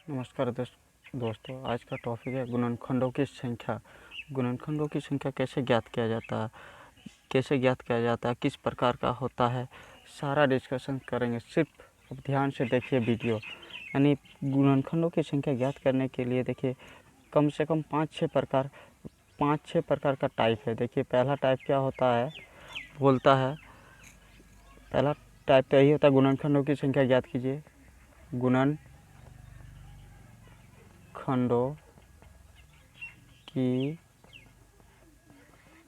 नमस्कार दोस्तों, आज का टॉपिक है गुणनखंडों की संख्या। गुणनखंडों की संख्या कैसे ज्ञात किया जाता है, किस प्रकार का होता है, सारा डिस्कशन करेंगे। सिर्फ अब ध्यान से देखिए वीडियो। यानी गुणनखंडों की संख्या ज्ञात करने के लिए देखिए कम से कम 5-6 प्रकार का टाइप है। देखिए पहला टाइप क्या होता है, पहला टाइप तो यही होता है, गुणनखंडों की संख्या ज्ञात कीजिए। गुणनखंडों की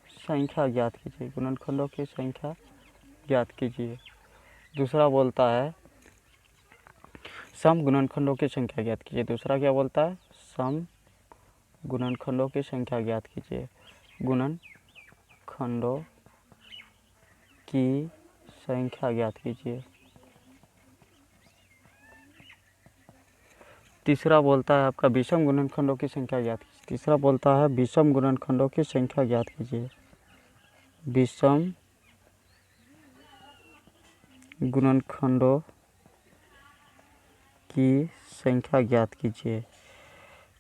संख्या ज्ञात कीजिए। गुणनखंडों की संख्या ज्ञात कीजिए। दूसरा बोलता है सम गुणनखंडों की संख्या ज्ञात कीजिए। दूसरा क्या बोलता है, सम गुणनखंडों की संख्या ज्ञात कीजिए। गुणनखंडों की संख्या ज्ञात कीजिए। तीसरा बोलता है आपका विषम गुणनखंडों की संख्या ज्ञात कीजिए। तीसरा बोलता है विषम गुणनखंडों की संख्या ज्ञात कीजिए। विषम गुणनखंडों की संख्या ज्ञात कीजिए।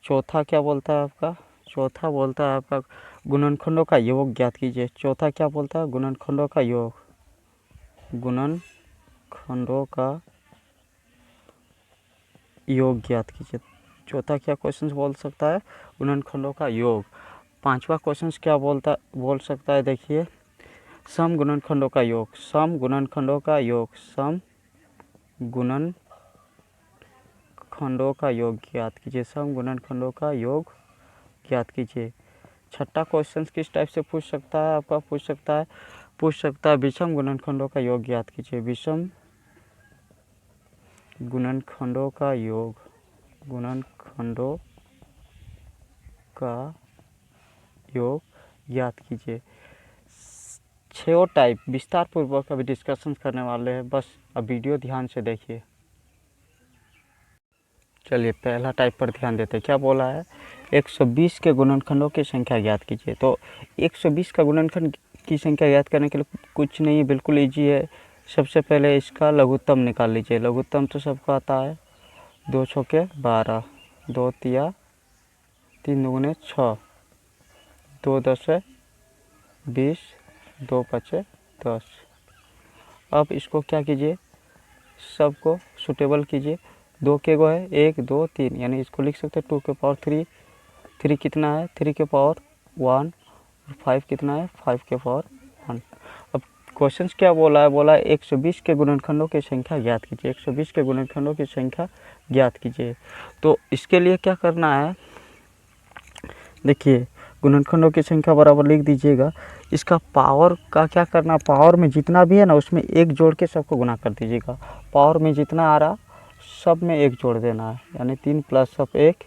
चौथा क्या बोलता है आपका, चौथा बोलता है आपका गुणनखंडों का योग ज्ञात कीजिए। चौथा क्या बोलता है, गुणनखंडों का योग। गुणनखंडों का योग ज्ञात कीजिए। चौथा क्या क्वेश्चन बोल सकता है, गुणनखंडों का योग। पांचवा क्वेश्चन क्या बोल सकता है, देखिए सम गुणनखंडों का योग। सम गुणनखंडों का योग। सम गुणनखंडों का योग ज्ञात कीजिए। सम गुणनखंडों का योग ज्ञात कीजिए। छठा क्वेश्चन किस टाइप से पूछ सकता है, आपका पूछ सकता है विषम गुणनखंडों का योग ज्ञात कीजिए। विषम गुणनखंडों का योग। गुणनखंडों का योग ज्ञात कीजिए। 6 टाइप विस्तार पूर्वक अभी डिस्कशन करने वाले हैं, बस अब वीडियो ध्यान से देखिए। चलिए पहला टाइप पर ध्यान देते हैं। क्या बोला है, 120 के गुणनखंडों की संख्या ज्ञात कीजिए। तो 120 का गुणनखंड की संख्या ज्ञात करने के लिए कुछ नहीं, बिल्कुल ईजी है। सबसे पहले इसका लघुत्तम निकाल लीजिए। लघुत्तम तो सबको आता है, 2 छक्के 12, 2 तिया 3 दूने 6, 2 10 20, 2 5 10। अब इसको क्या कीजिए, सबको सुटेबल कीजिए। 2 के गो है 1 2 3, यानी इसको लिख सकते हैं 2 के पावर 3। 3 कितना है, 3 के पावर 1। 5 कितना है, 5 के पावर 1। अब क्वेश्चन क्या बोला है, 120 के गुणनखंडों की संख्या ज्ञात कीजिए। 120 के गुणनखंडों की संख्या ज्ञात कीजिए। तो इसके लिए क्या करना है, देखिए गुणनखंडों की संख्या बराबर लिख दीजिएगा। इसका पावर का क्या करना, पावर में जितना भी है ना उसमें 1 जोड़ के सबको गुना कर दीजिएगा। पावर में जितना आ रहा सब में 1 जोड़ देना है, यानी 3 + 1,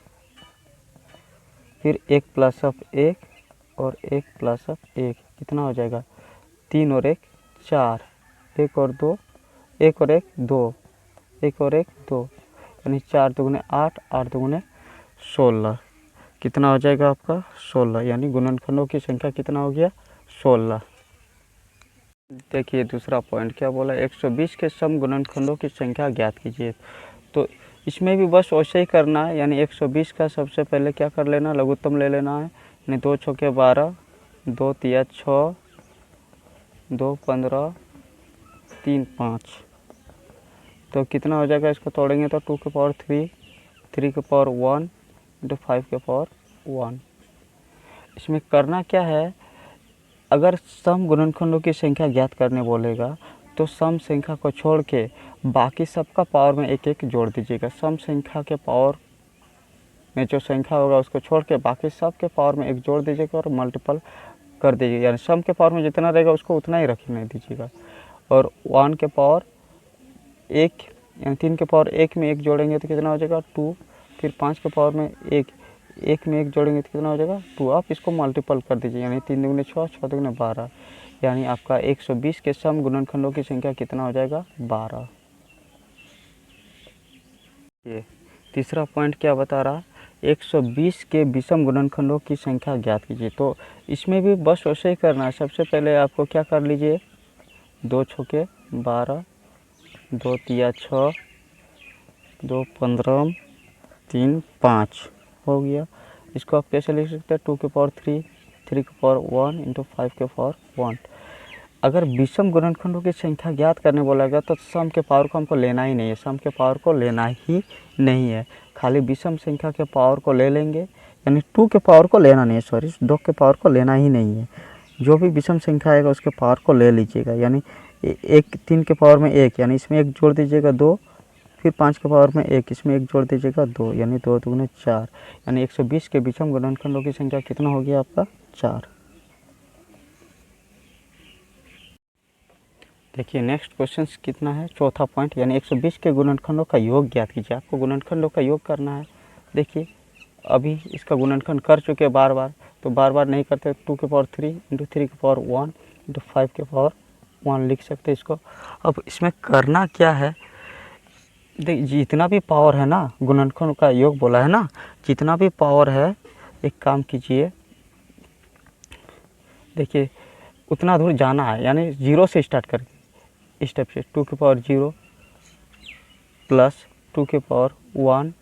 फिर 1 + 1 और 1 + 1 कितना हो जाएगा, 3 और 1 4, 1 और 2, 1 और 1 2, 1 और 1 2, यानी 4 दूने 8, 8 दूने 16। कितना हो जाएगा आपका 16, यानी गुणनखंडों की संख्या कितना हो गया 16। देखिए दूसरा पॉइंट क्या बोला, 120 के सम गुणनखंडों की संख्या ज्ञात कीजिए। तो इसमें भी बस वैसे ही करना है, यानी 120 का सबसे पहले क्या कर लेना, लघुत्तम ले लेना है। यानी 2 छक्के 12, 2 तिया 6, 2 15, 3 5। तो कितना हो जाएगा, इसको तोड़ेंगे तो 2 के पावर 3, 3 के पावर 1 इंटू 5 के पावर 1। इसमें करना क्या है, अगर सम गुणनखंडों की संख्या ज्ञात करने बोलेगा तो सम संख्या को छोड़ के बाकी सबका पावर में 1 1 जोड़ दीजिएगा। सम संख्या के पावर में जो संख्या होगा उसको छोड़ के बाकी सब के पावर में 1 जोड़ दीजिएगा और मल्टीपल कर दीजिएगा। यानी सम के पावर में जितना रहेगा उसको उतना ही रखने दीजिएगा। और 1 के पावर 1, यानी 3 के पावर 1 में 1 जोड़ेंगे तो कितना हो जाएगा 2। फिर 5 के पावर में 1 में 1 जोड़ेंगे तो कितना हो जाएगा 2। आप इसको मल्टीपल कर दीजिए, यानी 3 दूने 6, 6 दूने 12, यानी आपका 120 के सम गुणनखंडों की संख्या कितना हो जाएगा 12। ये तीसरा पॉइंट क्या बता रहा, 120 के विषम गुणनखंडों की संख्या ज्ञात कीजिए। तो इसमें भी बस वैसे ही करना है। सबसे पहले आपको क्या कर लीजिए, 2 छक्के 12, 2 तिया 6, 2 15, 3 5 हो गया। इसको आप कैसे लिख सकते हैं, 2 के पावर 3, 3 के पावर 1 इंटू 5 के पावर 1। अगर विषम गुणनखंडों की संख्या ज्ञात करने बोला गया तो सम के पावर को हमको लेना ही नहीं है, सम के पावर को लेना ही नहीं है, खाली विषम संख्या के पावर को ले लेंगे, यानी 2 के पावर को लेना नहीं है, सॉरी 2 के पावर को लेना ही नहीं है। जो भी विषम संख्या आएगा उसके पावर को ले लीजिएगा, यानी 3 के पावर में 1, यानी इसमें 1 जोड़ दीजिएगा 2, फिर 5 के पावर में 1, इसमें 1 जोड़ दीजिएगा 2, यानी 2 दूनी 4, यानी 120 के विषम गुणनखंडों की संख्या कितना हो गया आपका 4। देखिए नेक्स्ट क्वेश्चन कितना है, चौथा पॉइंट, यानी 120 के गुणनखंडों का योग ज्ञात कीजिए। आपको गुणनखंडों का योग करना है। देखिए अभी इसका गुणनखंड कर चुके हैं बार बार, तो बार बार नहीं करते, 2 के पावर 3 इंटू 3 के पावर 1 इंटू 5 के पावर 1 लिख सकते हैं इसको। अब इसमें करना क्या है, देखिए जितना भी पावर है ना, गुणनखंड का योग बोला है ना, जितना भी पावर है एक काम कीजिए, देखिए उतना दूर जाना है, यानी 0 से स्टार्ट करके स्टेप से 2 के पावर 0 प्लस 2 के पावर 1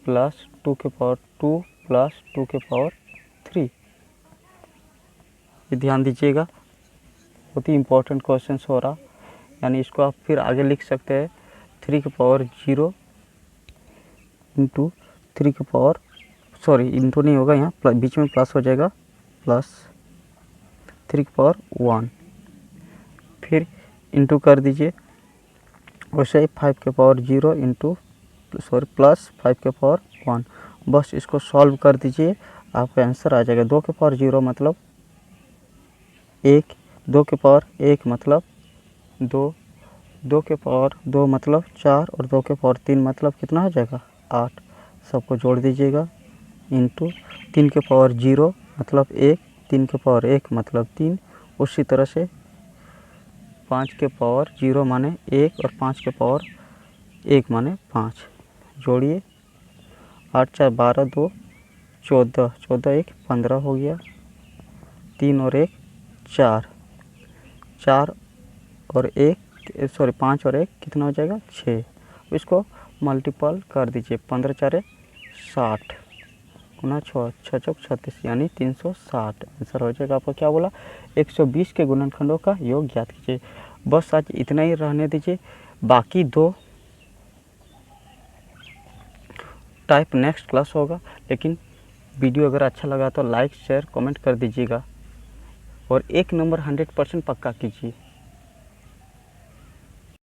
प्लस 2 के पावर 2 प्लस 2 के पावर 3। ये ध्यान दीजिएगा, बहुत ही इम्पोर्टेंट क्वेश्चन हो रहा, यानी इसको आप फिर आगे लिख सकते हैं 3 के पावर 0 इंटू 3 के पावर, सॉरी इंटू नहीं होगा यहाँ, बीच में प्लस हो जाएगा, प्लस 3 के पावर 1, फिर इंटू कर दीजिए, वैसे ही 5 के पावर 0 इंटू सॉरी प्लस 5 के पावर 1, बस इसको सॉल्व कर दीजिए, आपका आंसर आ जाएगा। 2 के पावर 0 मतलब 1, 2 के पावर 1 मतलब 2, 2 के पावर 2 मतलब 4 और 2 के पावर 3 मतलब कितना हो जाएगा 8, सबको जोड़ दीजिएगा, इंटू 3 के पावर 0 मतलब 1, 3 के पावर 1 मतलब 3, उसी तरह से 5 के पावर 0 माने 1 और 5 के पावर 1 माने 5, जोड़िए, 8 4 12 2 14, 14 1 15 हो गया, 3 और 1 4, 4 और 1 सॉरी 5 और 1 कितना हो जाएगा 6, इसको मल्टीपल कर दीजिए, 15 4 60 गुना 6 6 चौक 36, यानी 360 आंसर हो जाएगा। आपको क्या बोला, 120 के गुणनखंडों का योग ज्ञात कीजिए। बस आज इतना ही रहने दीजिए, बाकी 2 टाइप नेक्स्ट क्लास होगा, लेकिन वीडियो अगर अच्छा लगा तो लाइक शेयर कमेंट कर दीजिएगा और 1 नंबर 100% पक्का कीजिए।